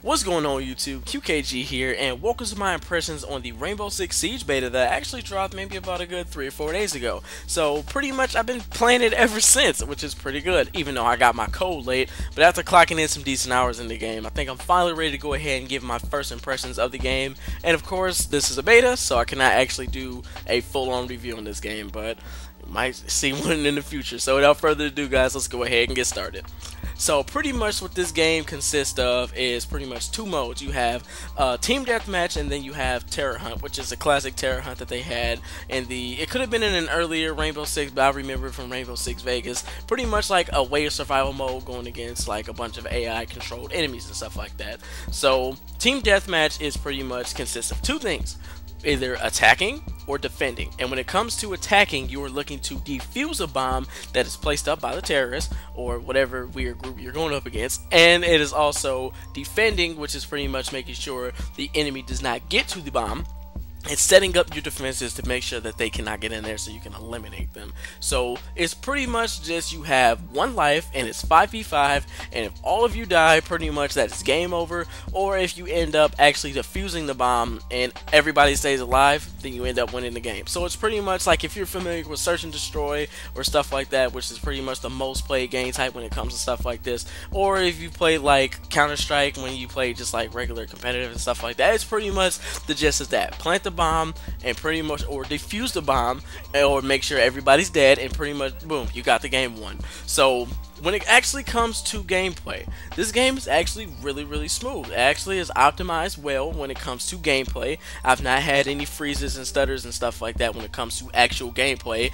What's going on YouTube? QKG here, and welcome to my impressions on the Rainbow Six Siege beta that actually dropped maybe about a good 3 or 4 days ago. So pretty much I've been playing it ever since, which is pretty good, even though I got my code late. But after clocking in some decent hours in the game, I think I'm finally ready to go ahead and give my first impressions of the game. And of course, this is a beta, so I cannot actually do a full-on review on this game, but might see one in the future. So without further ado, guys, let's go ahead and get started. So pretty much what this game consists of is pretty much two modes. You have Team Deathmatch, and then you have Terror Hunt, which is a classic Terror Hunt that they had in the, it could have been in an earlier Rainbow Six, but I remember it from Rainbow Six Vegas. Pretty much like a way of survival mode going against like a bunch of AI controlled enemies and stuff like that. So Team Deathmatch is pretty much consists of two things: either attacking or defending. And when it comes to attacking, you are looking to defuse a bomb that is placed up by the terrorists or whatever weird group you're going up against. And it is also defending, which is pretty much making sure the enemy does not get to the bomb. It's setting up your defenses to make sure that they cannot get in there so you can eliminate them. So it's pretty much just you have one life and it's 5v5, and if all of you die, pretty much that's game over. Or if you end up actually defusing the bomb and everybody stays alive, then you end up winning the game. So it's pretty much like if you're familiar with Search and Destroy or stuff like that, which is pretty much the most played game type when it comes to stuff like this. Or if you play like Counter-Strike, when you play just like regular competitive and stuff like that, it's pretty much the gist of that. Plant the bomb and pretty much, or defuse the bomb, or make sure everybody's dead, and pretty much boom, you got the game won. So when it actually comes to gameplay, this game is actually really smooth. It actually is optimized well when it comes to gameplay. I've not had any freezes and stutters and stuff like that when it comes to actual gameplay.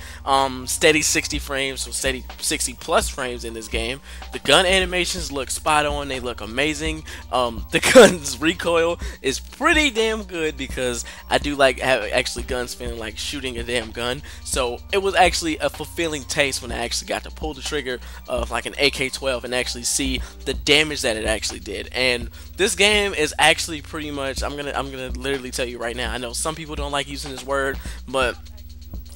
Steady 60 frames, so steady 60 plus frames in this game. The gun animations look spot on, they look amazing. The gun's recoil is pretty damn good because I do like actually guns feeling like shooting a damn gun. So it was actually a fulfilling taste when I actually got to pull the trigger of like an AK-12 and actually see the damage that it actually did. And this game is actually pretty much, I'm gonna literally tell you right now, I know some people don't like using this word, but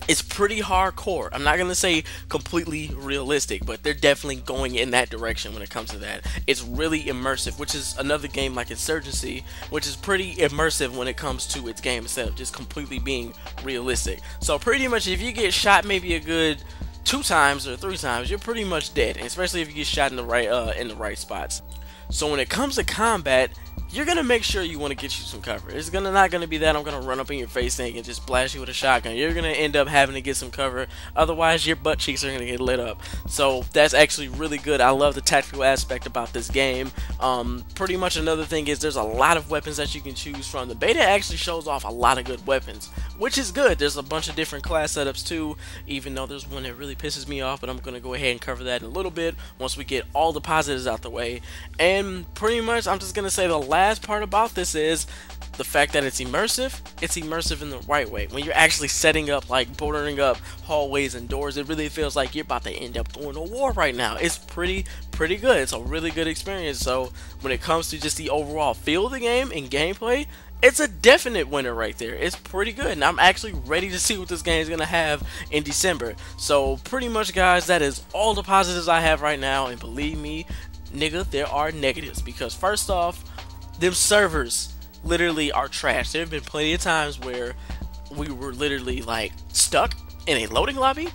it's pretty hardcore. I'm not gonna say completely realistic, but they're definitely going in that direction when it comes to that. It's really immersive, which is another game like Insurgency, which is pretty immersive when it comes to its game instead of just completely being realistic. So pretty much if you get shot maybe a good 2 times or 3 times, you're pretty much dead, and especially if you get shot in the right spots. So when it comes to combat, you're gonna make sure you want to get you some cover. It's not gonna be that I'm gonna run up in your face thing and just blast you with a shotgun. You're gonna end up having to get some cover, otherwise your butt cheeks are gonna get lit up. So that's actually really good. I love the tactical aspect about this game. Pretty much another thing is there's a lot of weapons that you can choose from. The beta actually shows off a lot of good weapons, which is good. There's a bunch of different class setups too, even though there's one that really pisses me off, but I'm gonna go ahead and cover that in a little bit once we get all the positives out the way. And pretty much I'm just gonna say the last part about this is the fact that it's immersive. It's immersive in the right way. When you're actually setting up, like bordering up hallways and doors, it really feels like you're about to end up going to war right now. It's pretty good. It's a really good experience. So when it comes to just the overall feel of the game and gameplay, it's a definite winner right there. It's pretty good, and I'm actually ready to see what this game is gonna have in December. So pretty much, guys, that is all the positives I have right now, and believe me, nigga, there are negatives, because first off, them servers literally are trash. There have been plenty of times where we were literally like stuck in a loading lobby,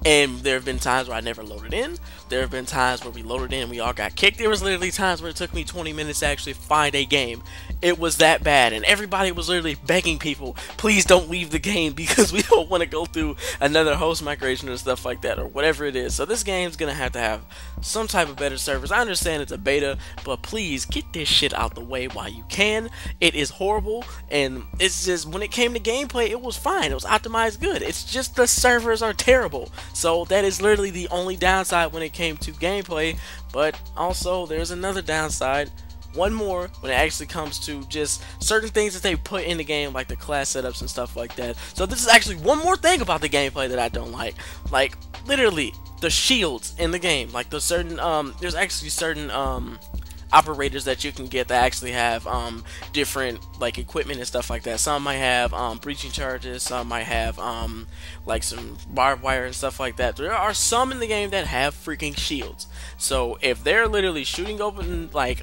and there have been times where I never loaded in. There have been times where we loaded in and we all got kicked. There was literally times where it took me 20 minutes to actually find a game. It was that bad, and everybody was literally begging people, please don't leave the game because we don't want to go through another host migration or stuff like that or whatever it is. So this game's gonna have to have some type of better servers. I understand it's a beta, but please get this shit out the way while you can. It is horrible, and it's just, when it came to gameplay, it was fine. It was optimized good. It's just the servers are terrible. So that is literally the only downside when it came to gameplay. But also there's another downside, one more, when it actually comes to just certain things that they put in the game, like the class setups and stuff like that. So this is actually one more thing about the gameplay that I don't like literally the shields in the game. Like the certain there's actually certain operators that you can get that actually have different like equipment and stuff like that. Some might have breaching charges, some might have like some barbed wire and stuff like that. There are some in the game that have freaking shields. So if they're literally shooting open like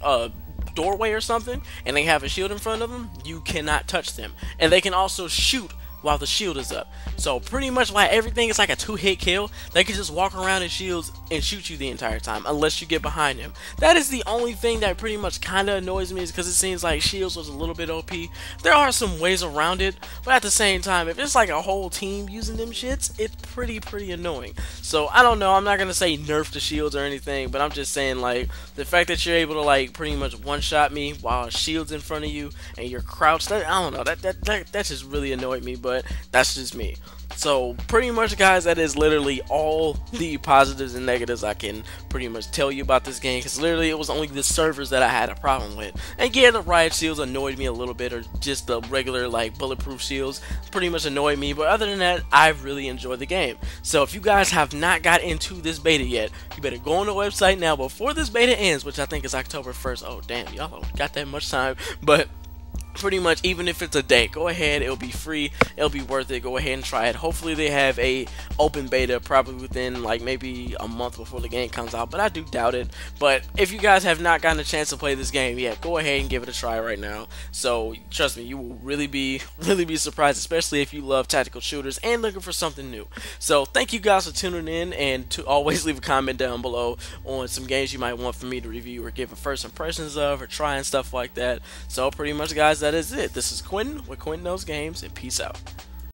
doorway or something and they have a shield in front of them, you cannot touch them. And they can also shoot while the shield is up. So pretty much like everything is like a 2-hit kill. They can just walk around in shields and shoot you the entire time unless you get behind him. That is the only thing that pretty much kind of annoys me, is because it seems like shields was a little bit OP. There are some ways around it, but at the same time, if it's like a whole team using them shits, it's pretty annoying. So I don't know, I'm not gonna say nerf the shields or anything, but I'm just saying like the fact that you're able to like pretty much one-shot me while a shield's in front of you and you're crouched, I don't know, that just really annoyed me, but that's just me. So pretty much guys, that is literally all the positives and negatives I can pretty much tell you about this game, because literally it was only the servers that I had a problem with. And yeah, the riot shields annoyed me a little bit, or just the regular like bulletproof shields pretty much annoyed me, but other than that, I really enjoyed the game. So if you guys have not got into this beta yet, you better go on the website now before this beta ends, which I think is October 1st. Oh damn, y'all don't got that much time, but pretty much even if it's a day, go ahead, it'll be free, it'll be worth it. Go ahead and try it. Hopefully they have a open beta probably within like maybe a month before the game comes out, but I do doubt it. But if you guys have not gotten a chance to play this game yet, go ahead and give it a try right now. So trust me, you will really be surprised, especially if you love tactical shooters and looking for something new. So thank you guys for tuning in, and to always leave a comment down below on some games you might want for me to review or give a first impressions of, or try and stuff like that. So pretty much guys, that is it. This is Quentin with Quentin Knows Games, and peace out.